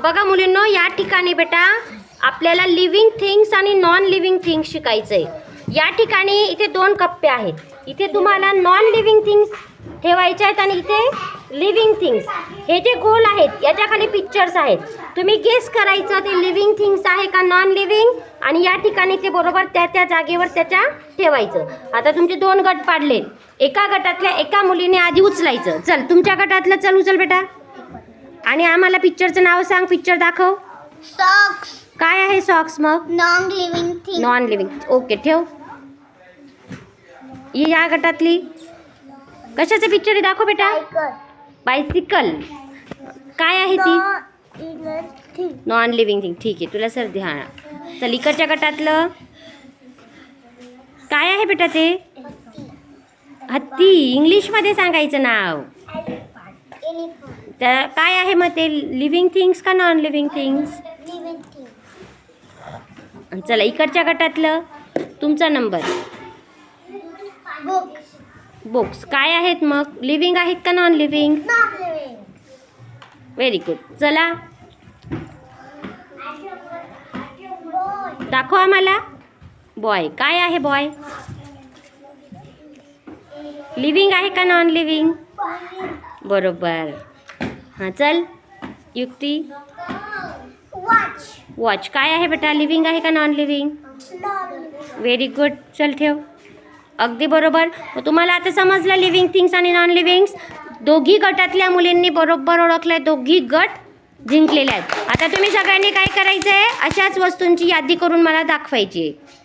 बघा मुलींनो, या ठिकाणी बेटा आपल्याला लिव्हिंग थिंग्स आणि नॉन लिव्हिंग थिंग्स शिकायचं आहे। या ठिकाणी इथे 2 कप्पे आहेत। इथे तुम्हाला नॉन लिव्हिंग थिंग्स ठेवायचे आहेत आणि इथे लिव्हिंग थिंग्स। हे जे गोल आहेत याच्या खाली पिक्चर्स आहेत। तुम्ही गेस करायचं ते लिव्हिंग थिंग्स आहे का नॉन लिव्हिंग, आणि या ठिकाणी ते बरोबर त्या जागेवर त्याच्या ठेवायचं। आता तुमचे 2 गट पाडले। एका गटातल्या एका मुलीने आधी उचलायचं। चल, तुमच्या गटातलं चल उचल बेटा, आणि आम्हाला पिक्चरचं नाव सांग। पिक्चर दाखव। सॉक्स। काय आहे सॉक्स? मग non living thing. Non living. Okay, ठेव। या गटातली कशाचं पिक्चर आहे दाखव बेटा। बायसिकल। काय आहे ती? Non living thing. ठीक आहे, तुला सर्दी हा। चल, इकडच्या गटातलं काय आहे बेटा? ते हत्ती। इंग्लिशमध्ये सांगायचं नाव। त्या काय आहे मग ते? लिव्हिंग थिंग्स का नॉन लिव्हिंग थिंग्स? चला, इकडच्या गटातलं तुमचा नंबर। बुक्स काय आहेत मग? लिव्हिंग आहेत का नॉन लिव्हिंग? Very good. चला, दाखव आम्हाला। बॉय काय आहे? बॉय लिव्हिंग आहे का नॉन लिव्हिंग? बरोबर। हां, चल युक्ती। वॉच काय आहे बेटा? लिव्हिंग आहे का नॉन लिव्हिंग? Very good. चल, ठेव। अगदी बरोबर। तुम्हाला आता समजलं लिव्हिंग थिंग्स आणि नॉन लिव्हिंग्स। दोघी गटातल्या मुलींनी बरोबर ओळखलंय। दोघी गट जिंकलेले आहेत। आता तुम्ही सगळ्यांनी काय करायचं आहे? अशाच वस्तूंची यादी करून मला दाखवायची आहे।